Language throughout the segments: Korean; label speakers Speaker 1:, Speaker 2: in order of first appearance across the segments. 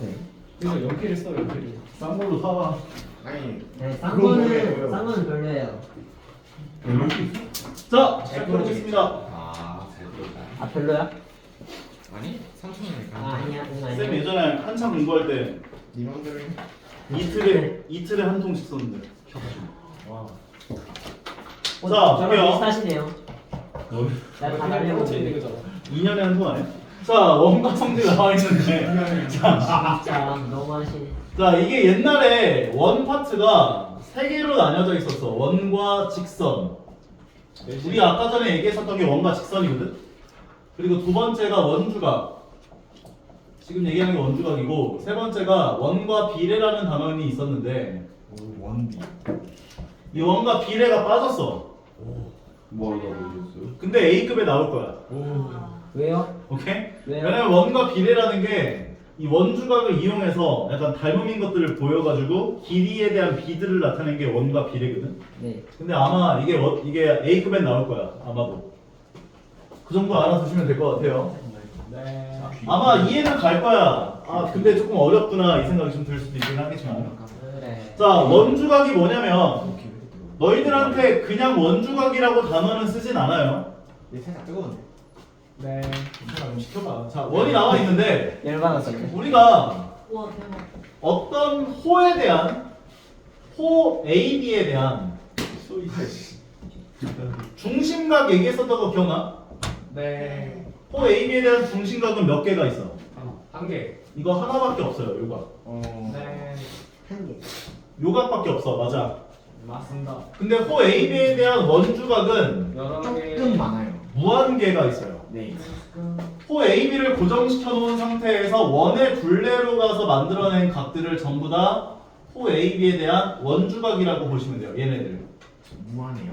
Speaker 1: 네.
Speaker 2: 그래서 연필을 써 연필을.
Speaker 3: 싼 걸로 사와.
Speaker 4: 아니
Speaker 1: 네, 싼
Speaker 3: 그건
Speaker 1: 거는
Speaker 3: 뭐예요?
Speaker 1: 싼 거는 별로예요.
Speaker 3: 자, 시작해보겠습니다.
Speaker 4: 아잘 들었다.
Speaker 1: 아 별로야?
Speaker 4: 아니 3,000원이니까.
Speaker 1: 아 아니야 그건 아니야.
Speaker 3: 쌤 예전에 한참 공부할 때
Speaker 4: 네 맘대로 해.
Speaker 3: 이틀에 한 통씩 썼는데.
Speaker 2: 와.
Speaker 3: 자,
Speaker 1: 저랑
Speaker 3: 볼게요.
Speaker 1: 비슷하시네요. 나다 날려고
Speaker 2: 있는 거잖아.
Speaker 3: 2년에 한 통 아니야? 자, 원과 성질 나와 있는데.
Speaker 1: 진짜 너무하시네.
Speaker 3: 자, 이게 옛날에 원 파트가 세 개로 나뉘어져 있었어. 원과 직선. 우리 아까 전에 얘기했었던 게 원과 직선이거든. 그리고 두 번째가 원주각. 지금 얘기하는 게 원주각이고, 세 번째가 원과 비례라는 단원이 있었는데,
Speaker 4: 원비.
Speaker 3: 이 원과 비례가 빠졌어.
Speaker 4: 뭐라고 얘기했어요?
Speaker 3: 근데 A급에 나올 거야.
Speaker 1: 왜요?
Speaker 3: 오케이?
Speaker 1: 왜요?
Speaker 3: 왜냐면 원과 비례라는 게 이 원주각을 이용해서 약간 닮음인 것들을 보여가지고 길이에 대한 비들을 나타낸 게 원과 비례거든.
Speaker 1: 네.
Speaker 3: 근데 아마 이게 A급에 나올 거야. 아마도. 그 정도 알아두시면 될 것 같아요.
Speaker 2: 네.
Speaker 3: 아마 이해는 갈 거야. 아 근데 조금 어렵구나 이 생각이 좀 들 수도 있긴 하겠지만.
Speaker 1: 그래.
Speaker 3: 자, 원주각이 뭐냐면 너희들한테 그냥 원주각이라고 단어는 쓰진 않아요.
Speaker 4: 내 세상 뜨거운데.
Speaker 2: 네. 괜찮아 좀 시켜봐.
Speaker 3: 자, 원이 나와 있는데
Speaker 1: 열받았어.
Speaker 3: 우리가
Speaker 5: 와 대박.
Speaker 3: 어떤 호에 대한 호 AB에 대한 중심각 얘기했었던 거 기억나?
Speaker 2: 네.
Speaker 3: 호 AB에 대한 중심각은 몇 개가 있어?
Speaker 2: 한 개.
Speaker 3: 이거 하나밖에 없어요. 요각.
Speaker 2: 네.
Speaker 1: 한 개.
Speaker 3: 요각밖에 없어. 맞아.
Speaker 2: 맞습니다.
Speaker 3: 근데 호 AB에 대한 원주각은
Speaker 2: 여러 개.
Speaker 4: 조금 많아요.
Speaker 3: 무한개가 있어요.
Speaker 4: 네.
Speaker 3: 호 AB를 고정시켜 놓은 상태에서 원의 둘레로 가서 만들어낸 각들을 전부 다 호 AB에 대한 원주각이라고 보시면 돼요. 얘네들.
Speaker 4: 무한해요.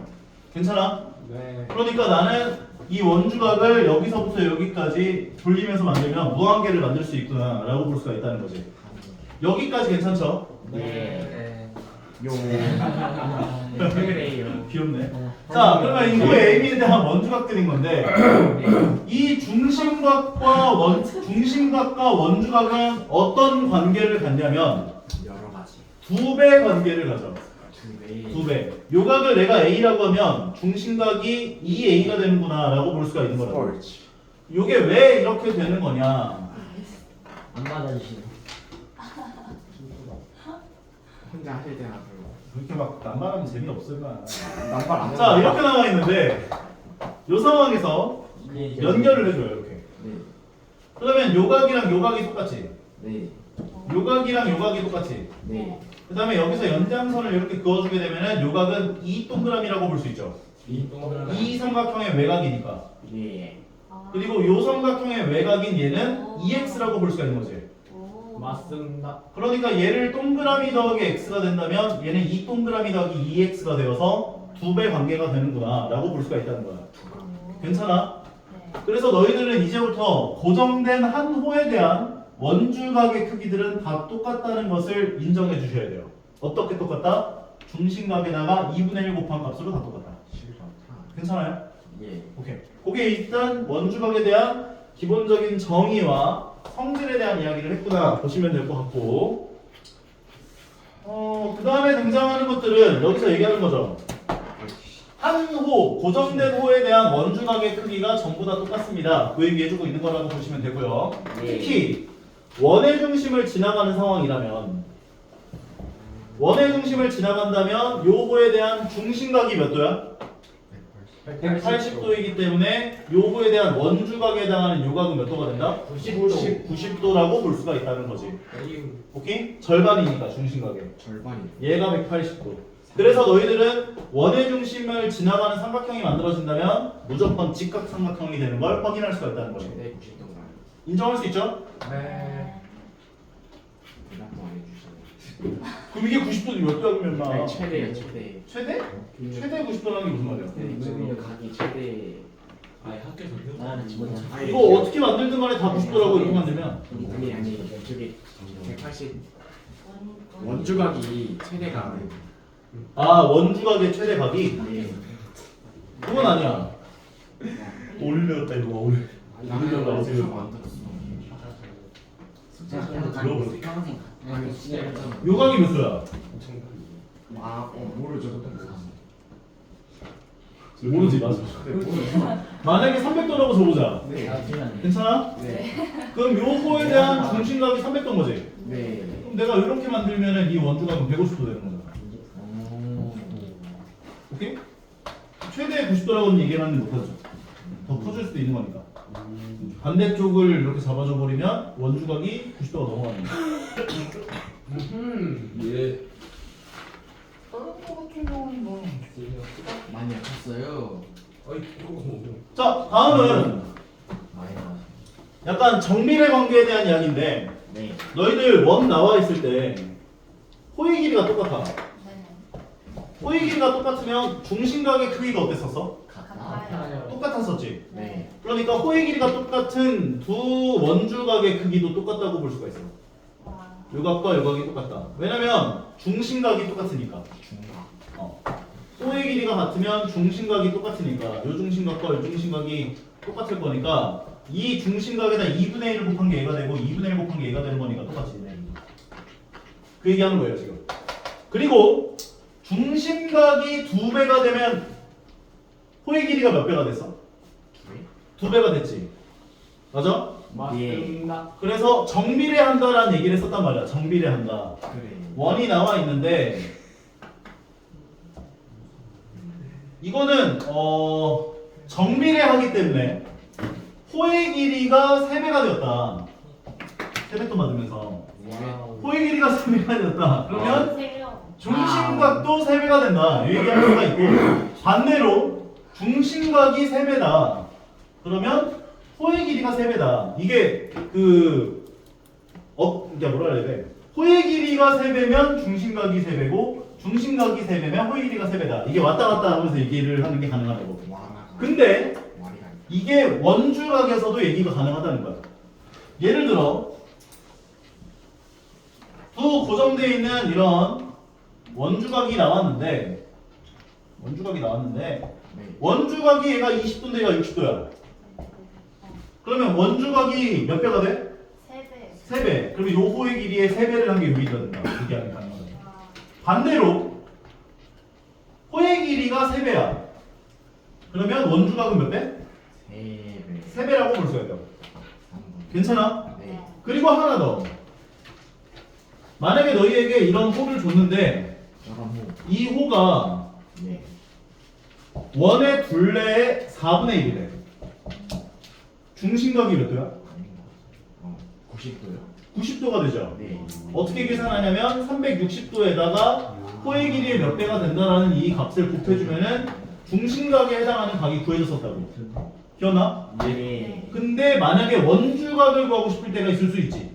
Speaker 3: 괜찮아?
Speaker 2: 네.
Speaker 3: 그러니까 나는 이 원주각을 여기서부터 여기까지 돌리면서 만들면 무한개를 만들 수 있구나 라고 볼 수가 있다는 거지. 여기까지 괜찮죠?
Speaker 2: 네.
Speaker 4: 요. 그래요.
Speaker 3: 귀엽네.
Speaker 1: 아,
Speaker 3: 자,
Speaker 1: 한
Speaker 3: 그러면
Speaker 1: 개.
Speaker 3: 이 호 AB에 대한 원주각들인 건데 이 중심각과 원주각은 어떤 관계를 갖냐면
Speaker 4: 여러 가지.
Speaker 3: 두 배 관계를 가져.
Speaker 4: 두 배.
Speaker 3: 두 배. 요각을 내가 A라고 하면 중심각이 2A가 되는구나 라고 볼 수가 있는 거라고.
Speaker 4: 옳지.
Speaker 3: 요게 왜 이렇게 되는 거냐.
Speaker 1: 안 받아주시네.
Speaker 4: 혼자 하실 때나 별로.
Speaker 3: 그렇게 막 남발하면 재미없을 거야.
Speaker 4: 남발 안
Speaker 3: 자, 이렇게 나와 있는데 요 상황에서
Speaker 1: 네,
Speaker 3: 연결을 해줘요. 이렇게.
Speaker 4: 네.
Speaker 3: 그러면 요각이랑 요각이 똑같지.
Speaker 4: 네.
Speaker 3: 요각이랑 요각이 똑같지.
Speaker 4: 네.
Speaker 3: 그 다음에 여기서 연장선을 이렇게 그어주게 되면은 요각은 이 동그라미라고 볼 수 있죠. 이 삼각형의 외곽이니까.
Speaker 4: 네.
Speaker 3: 그리고 요 삼각형의 외곽인 얘는 EX라고 볼 수가 있는 거지.
Speaker 2: 맞습니다.
Speaker 3: 그러니까 얘를 동그라미 더하기 X가 된다면 얘는 이 동그라미 더하기 2X가 되어서 두 배 관계가 되는구나 라고 볼 수가 있다는 거야. 괜찮아?
Speaker 5: 네.
Speaker 3: 그래서 너희들은 이제부터 고정된 한 호에 대한 원주각의 크기들은 다 똑같다는 것을 인정해 주셔야 돼요. 어떻게 똑같다? 중심각에다가 2분의 1 곱한 값으로 다 똑같다.
Speaker 4: 싫다.
Speaker 3: 괜찮아요?
Speaker 4: 예.
Speaker 3: 오케이. 그게 일단 원주각에 대한 기본적인 정의와 성질에 대한 이야기를 했구나 보시면 될 것 같고, 그 다음에 등장하는 것들은 여기서 얘기하는 거죠. 한 호, 고정된 호에 대한 원주각의 크기가 전부 다 똑같습니다. 그 얘기해주고 있는 거라고 보시면 되고요. 특히 원의 중심을 지나가는 상황이라면, 원의 중심을 지나간다면 요 호에 대한 중심각이 몇 도야? 180도이기 때문에 요거에 대한 원주각에 해당하는 요각은 몇 도가 된다? 90도라고 볼 수가 있다는 거지. 오케이? 절반이니까 중심각에.
Speaker 4: 절반이.
Speaker 3: 얘가 180도. 그래서 너희들은 원의 중심을 지나가는 삼각형이 만들어진다면 무조건 직각삼각형이 되는 걸 확인할 수가 있다는 거지.
Speaker 4: 최대 90도인가요?
Speaker 3: 인정할 수 있죠?
Speaker 2: 네.
Speaker 4: 대답도 안 해주시네.
Speaker 3: 그럼 이게 90도는 몇 도야 그러면
Speaker 4: 아니, 최대요, 최대.
Speaker 3: 최대? 최대 90도라는 게 무슨 말이야?
Speaker 4: 네, 각이 최대.
Speaker 2: 아니 학교에서
Speaker 1: 나는 뭐냐.
Speaker 3: 이거 어떻게 만들든 간에 다 90도라고 이렇게 만들면
Speaker 4: 아니 저기 180 원주각이 최대가.
Speaker 3: 아 원주각의 최대각이?
Speaker 4: 네.
Speaker 3: 그건 아니야. 올렸다 이거 오늘.
Speaker 4: 나는
Speaker 3: 올려라,
Speaker 4: 원주각
Speaker 3: 지금.
Speaker 4: 안 들었어.
Speaker 1: 평생
Speaker 4: 아니 진짜 했잖아.
Speaker 3: 요 각이 몇 도야?
Speaker 4: 모르죠.
Speaker 3: 모르지 맞아. 만약에 300도라고 줘보자.
Speaker 4: 네.
Speaker 1: 아 틀렸네.
Speaker 3: 괜찮아?
Speaker 4: 네.
Speaker 3: 그럼 요 호에 대한 중심각이 300도인 거지?
Speaker 4: 네.
Speaker 3: 그럼 내가 이렇게 만들면은 이 원주각은 150도 되는 거잖아. 오케이? 최대 90도라고는 얘기하는 못하죠. 더 커질 수도 있는 거니까. 반대쪽을 이렇게 잡아줘 버리면 원주각이 90도가 넘어가는 거야.
Speaker 2: 예.
Speaker 3: 다른 거 같은 경우는 뭐.
Speaker 4: 많이 아팠어요.
Speaker 2: 아이 이거 뭐.
Speaker 3: 자, 다음은
Speaker 4: 많이 나왔어요.
Speaker 3: 약간 정밀의 관계에 대한 이야기인데
Speaker 4: 네.
Speaker 3: 너희들 원 나와 있을 때 호의 길이가 똑같아. 호의 길이가 똑같으면 중심각의 크기가 어땠었어?
Speaker 4: 같아요.
Speaker 3: 똑같았었지.
Speaker 4: 네.
Speaker 3: 그러니까 호의 길이가 똑같은 두 원주각의 크기도 똑같다고 볼 수가 있어. 요각과 요각이 똑같다. 왜냐면 중심각이 똑같으니까.
Speaker 4: 중각.
Speaker 3: 호의 길이가 같으면 중심각이 똑같으니까 요 중심각과 요 중심각이 똑같을 거니까 이 중심각에다 2분의 1을 곱한 게 얘가 되고 2분의 1 곱한 게 얘가 되는 거니까 똑같이. 그 얘기하는 거예요 지금. 그리고 중심각이 2배가 되면 호의 길이가 몇 배가 됐어?
Speaker 4: 두
Speaker 3: 2배가 됐지. 맞아?
Speaker 2: 맞습니다.
Speaker 3: 그래서 정비례한다라는 얘기를 했었단 말이야. 정비례한다.
Speaker 4: 배? 그래.
Speaker 3: 원이 나와 있는데 이거는 정비례하기 때문에 호의 길이가 3배가 되었다. 세뱃돈 받으면서 호의 길이가 3배가 되었다. 그러면 중심각도 3배가 된다. 이 얘기할 수가 있고 반대로 중심각이 3배다. 그러면 호의 길이가 3배다. 이게 이게 뭐라 해야 돼? 호의 길이가 3배면 중심각이 3배고 중심각이 3배면 호의 길이가 3배다. 이게 왔다 갔다 하면서 얘기를 하는 게 가능하다고. 근데 이게 원주각에서도 얘기가 가능하다는 거야. 예를 들어 두 고정되어 있는 이런 원주각이 나왔는데 원주각이 얘가 20도인데 얘가 60도야. 그러면 원주각이 몇 배가 돼? 3배. 그러면 요 호의 길이의 3배를 한 게 여기가 된다. 그게 가능하다. 반대로 호의 길이가 3배야. 그러면 원주각은 몇 배? 3배라고 볼 수가 있다. 괜찮아?
Speaker 4: 네.
Speaker 3: 그리고 하나 더. 만약에 너희에게 이런 호를 줬는데 이 호가
Speaker 4: 네.
Speaker 3: 원의 둘레의 4분의 1이래. 중심각이 몇 도야?
Speaker 4: 90도요?
Speaker 3: 90도가 되죠.
Speaker 4: 네.
Speaker 3: 어떻게 계산하냐면 360도에다가 호의 길이의 몇 배가 된다라는 이 값을 곱해주면은 중심각에 해당하는 각이 구해졌었다고. 기억나?
Speaker 4: 네.
Speaker 3: 근데 만약에 원주각을 구하고 싶을 때가 있을 수 있지.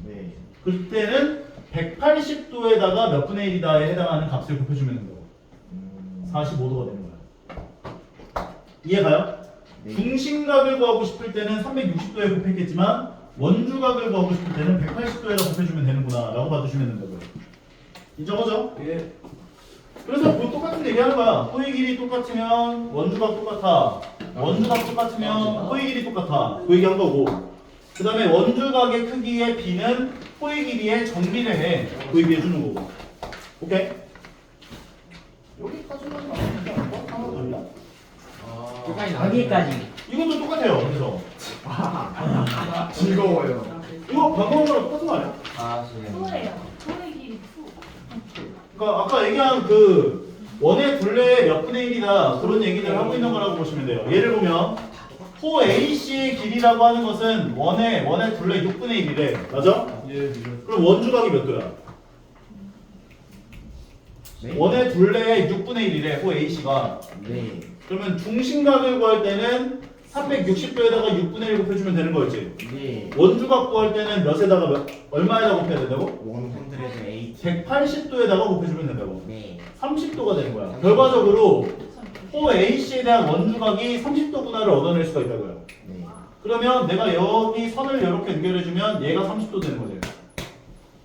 Speaker 4: 네.
Speaker 3: 그때는 180도에다가 몇 분의 1이다에 해당하는 값을 곱해주면 된다고. 45도가 되는 거야. 이해가요?
Speaker 4: 네.
Speaker 3: 중심각을 구하고 싶을 때는 360도에 곱했겠지만 원주각을 구하고 싶을 때는 180도에다 곱해주면 되는구나 라고 봐주시면 된다고요. 인정하죠?
Speaker 2: 예.
Speaker 3: 그래서 그 똑같은 얘기 하는 거야. 호의 길이 똑같으면 원주각 똑같아. 원주각 똑같으면 호의 길이 똑같아. 그 얘기 한 거고. 그 다음에 원주각의 크기의 b는 호의 길이의 정비례해. 그 얘기 해주는 거고. 오케이? 여기까지만 나오면 되지 않을까? 하나 더 있나?
Speaker 4: 끝까지
Speaker 1: 여기까지.
Speaker 3: 이것도 똑같아요. 그래서
Speaker 4: 즐거워요.
Speaker 3: 이거 방금 거랑 똑같은 거 아니야? 그러니까 아까 얘기한 그 원의 둘레의 몇 분의 1이다 그런 얘기를 하고 있는 거라고 보시면 돼요. 예를 보면 호 AC의 길이라고 하는 것은 원의 둘레 6분의 1이래. 맞아?
Speaker 2: 예.
Speaker 3: 그럼 원주각이 몇 도야?
Speaker 4: 네.
Speaker 3: 원의 둘레의 6분의 1이래. 호 AC가.
Speaker 4: 네.
Speaker 3: 그러면 중심각을 구할 때는 360도에다가 6분의 1 곱해주면 되는 거였지.
Speaker 4: 네.
Speaker 3: 원주각 구할 때는 몇에다가 얼마에다 곱해야 된다고?
Speaker 4: 180.
Speaker 3: 180도에다가 곱해주면 된다고.
Speaker 4: 네.
Speaker 3: 30도가 되는 거야. 결과적으로 호 AC에 대한 원주각이 30도분할을 얻어낼 수가 있다고요.
Speaker 4: 네.
Speaker 3: 그러면 내가 여기 선을 이렇게 연결해주면 얘가 30도 되는 거죠.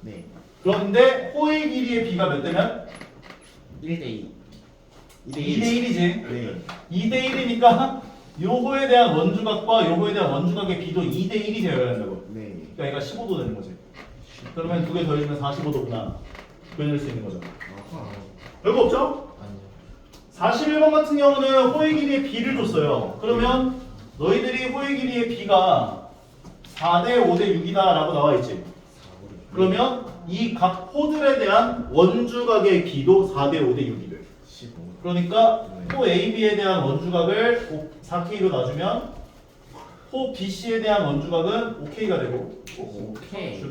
Speaker 4: 네.
Speaker 3: 그런데 호의 길이의 b가 몇 대면?
Speaker 4: 1대2.
Speaker 3: 2대 1이지.
Speaker 4: 네.
Speaker 3: 2대 1이니까 요 호에 대한 원주각과 요 호에 대한 원주각의 b도 2대 1이 되어야 한다고.
Speaker 4: 네.
Speaker 3: 그러니까 얘가 15도 되는 거지. 그러면 두 개 더해주면 45도구나. 구해낼 수 있는 거죠.
Speaker 4: 아하.
Speaker 3: 별거 없죠?
Speaker 4: 아니요.
Speaker 3: 41번 같은 경우는 호의 길이의 b를 줬어요. 그러면 너희들이 호의 길이의 b가 4대 5대 6이다 라고 나와 있지. 그러면 이 각 호들에 대한 원주각의 b도 4대 5대 6이래.
Speaker 4: 15.
Speaker 3: 그러니까 호 AB에 대한 원주각을 4K로 놔주면 호 BC에 대한 원주각은 5K가 되고
Speaker 4: 오케이.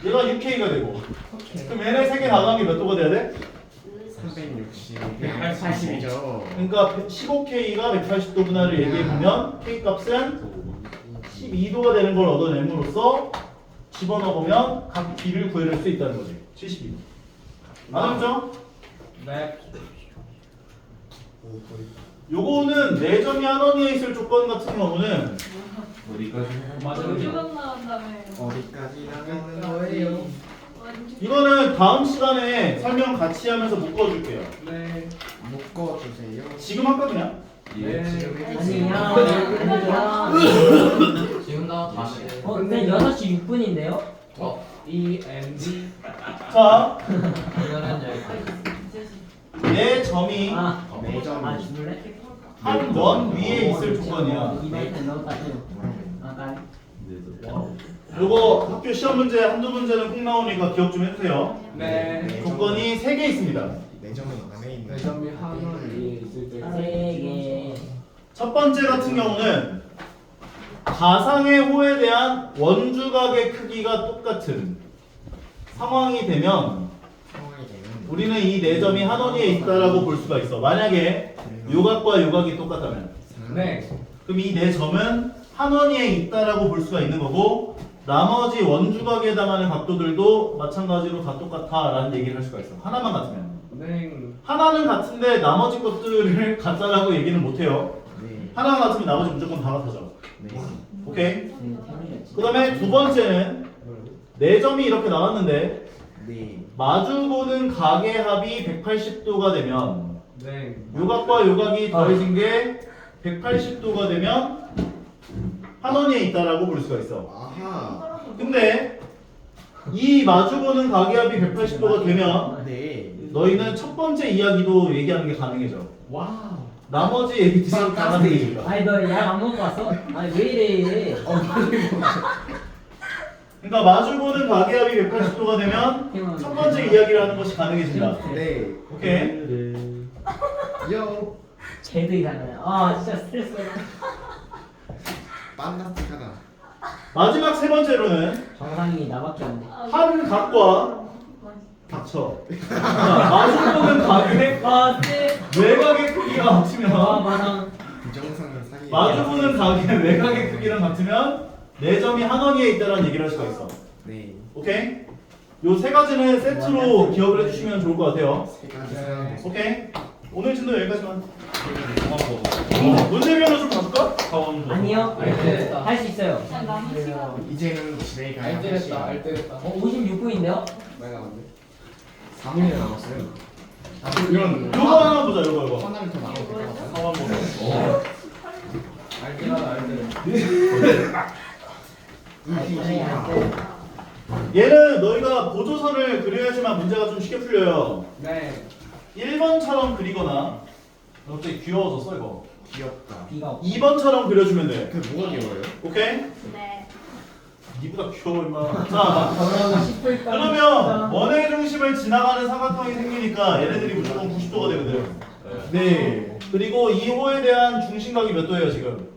Speaker 3: 얘가 6K가 되고
Speaker 1: 오케이.
Speaker 3: 그럼 얘네 세 개 나누는 게 몇 도가 돼야 돼?
Speaker 4: 360.
Speaker 2: 180이죠.
Speaker 4: 180이죠.
Speaker 3: 그러니까 15K가 180도분할을 얘기해보면 K 값은 12도가 되는 걸 얻어냄으로써 집어넣으면 각 B를 구해낼 수 있다는 거지. 72도. 알았죠?
Speaker 2: 네.
Speaker 3: 요거는 4점이 한 원위에 있을 조건 같은 경우는
Speaker 4: 어디까지?
Speaker 2: 맞아요.
Speaker 5: 주방 나온다며.
Speaker 4: 어디까지 나가는 거예요?
Speaker 3: 이거는 다음 시간에 설명 같이 하면서 묶어줄게요.
Speaker 2: 네.
Speaker 4: 묶어주세요.
Speaker 3: 지금 할까 그냥?
Speaker 2: 네.
Speaker 4: 지금
Speaker 1: 아니야.
Speaker 4: 해주세요.
Speaker 1: 아니야.
Speaker 6: 지금 나 다시.
Speaker 1: 근데 6시 6분인데요?
Speaker 2: END.
Speaker 3: 자,
Speaker 6: 이거는 여기.
Speaker 3: 내 점이
Speaker 1: 아,
Speaker 4: 네 점.
Speaker 1: 아, 줄래?
Speaker 3: 한 원 위에 있을 조건이야.
Speaker 1: 이벤트 넣었다죠. 아, 난.
Speaker 3: 요거 학교 시험 문제 한두 문제는 꼭 나오니까 기억 좀 해주세요.
Speaker 2: 네.
Speaker 3: 조건이 3개 있습니다.
Speaker 4: 네 점은 안에 있는.
Speaker 2: 4점이 하늘 위에 있을 때.
Speaker 1: 3개.
Speaker 3: 첫 번째 같은 경우는 가상의 호에 대한 원주각의 크기가 똑같은 상황이 되면
Speaker 4: 상황이 되면.
Speaker 3: 우리는 이 4점이 한 원위에 있다라고 볼 수가 있어. 만약에 요각과 요각이 똑같다면
Speaker 2: 네.
Speaker 3: 그럼 이 4점은 한 원위에 있다라고 볼 수가 있는 거고 나머지 원주각에 해당하는 각도들도 마찬가지로 다 똑같아 라는 얘기를 할 수가 있어. 하나만 같으면.
Speaker 2: 네.
Speaker 3: 하나는 같은데 나머지 것들을 같다라고 얘기는 못해요.
Speaker 4: 네.
Speaker 3: 하나만 같으면 나머지 무조건 다 같아져.
Speaker 4: 네.
Speaker 3: 오케이? 그 다음에 두 번째는 4점이 이렇게 나왔는데
Speaker 4: 네.
Speaker 3: 마주보는 각의 합이 180도가 되면
Speaker 2: 네.
Speaker 3: 요각과 요각이 더해진 게 180도가 되면 한 원위에 있다라고 볼 수가 있어.
Speaker 4: 아하.
Speaker 3: 근데 이 마주보는 각의 합이 180도가 되면
Speaker 4: 네.
Speaker 3: 너희는 첫 번째 이야기도 얘기하는 게 가능해져.
Speaker 2: 와우.
Speaker 3: 나머지 얘기들은 다 가능해져.
Speaker 1: 아니, 너 약 안 먹고 왔어? 아니, 왜 이래?
Speaker 3: 그러니까 마주보는 각의 합이 180도가 되면 첫 번째 이야기를 하는 것이 가능해진다.
Speaker 4: 네.
Speaker 3: 오케이?
Speaker 4: 요.
Speaker 1: 쟤도 이상하네. 아, 진짜 스트레스 받아.
Speaker 4: 판타스틱하다.
Speaker 3: 마지막 세 번째로는
Speaker 1: 정상이 나밖에 안 돼.
Speaker 3: 한 각과 닥쳐. 마주보는 각의
Speaker 1: 아, 쎄.
Speaker 3: 외곽의 크기가
Speaker 1: 아,
Speaker 3: 합치면
Speaker 1: 마상.
Speaker 4: 부정상을 사기.
Speaker 3: 마주보는 각의 외곽의 크기랑 같으면 4점이 한 원위에 있다는 얘기를 할 수가 있어.
Speaker 4: 네.
Speaker 3: 오케이? 요 세 가지는 세트로 기억을 해주시면 좋을 것 같아요.
Speaker 4: 세 가지 사람.
Speaker 3: 오케이? 오늘 진도 여기까지만. 문제별로 좀 바꿀까?
Speaker 1: 아니요.
Speaker 2: 알겠다.
Speaker 1: 할 수 있어요.
Speaker 5: 그냥 남은 시간.
Speaker 4: 이제는 집에 가야
Speaker 2: 알뜰했다. 알뜰했다.
Speaker 1: 56분인데요?
Speaker 2: 내가 안돼.
Speaker 4: 3일 남았어요.
Speaker 2: 이런
Speaker 3: 요거 하나 보자, 요거.
Speaker 4: 하나를 더 나오면 될것 같아요.
Speaker 3: 상황 보자.
Speaker 2: 알뜰하다. 알뜰.
Speaker 1: 아니, 안 돼.
Speaker 3: 얘는 너희가 보조선을 그려야지만 문제가 좀 쉽게 풀려요.
Speaker 2: 네.
Speaker 3: 1번처럼 그리거나 갑자기 귀여워졌어 이거.
Speaker 4: 귀엽다.
Speaker 1: 비가 없어.
Speaker 3: 2번처럼 그려주면 돼.
Speaker 4: 그 뭐가 귀여워요?
Speaker 3: 오케이?
Speaker 5: 네.
Speaker 3: 니보다 귀여워 임마. 자,
Speaker 1: 그러면 10분 있다.
Speaker 3: 그러면 원의 중심을 지나가는 사각형이 생기니까 얘네들이 무조건 90도가 되거든. 네. 그리고 이 호에 대한 중심각이 몇 도예요 지금?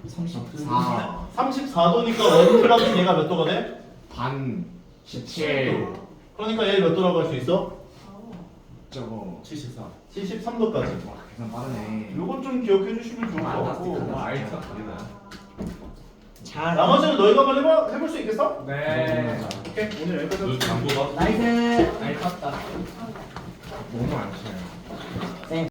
Speaker 4: 34.
Speaker 3: 34도니까 원주각인 얘가 몇 도가 돼?
Speaker 4: 반. 17.
Speaker 3: 그러니까 얘 몇 도라고 할 수 있어?
Speaker 4: 저거.
Speaker 3: 73. 73도까지.
Speaker 4: 와, 계산 빠르네.
Speaker 3: 요건 좀 기억해 주시면 좋을 것 같고.
Speaker 2: 알뜰.
Speaker 1: 잘.
Speaker 3: 나머지는 너희가 한번 해볼 수 있겠어?
Speaker 2: 네.
Speaker 3: 오케이. 오늘 여기까지 하겠습니다.
Speaker 1: 나이스.
Speaker 2: 알탔다.
Speaker 4: 너무 안 쳐요.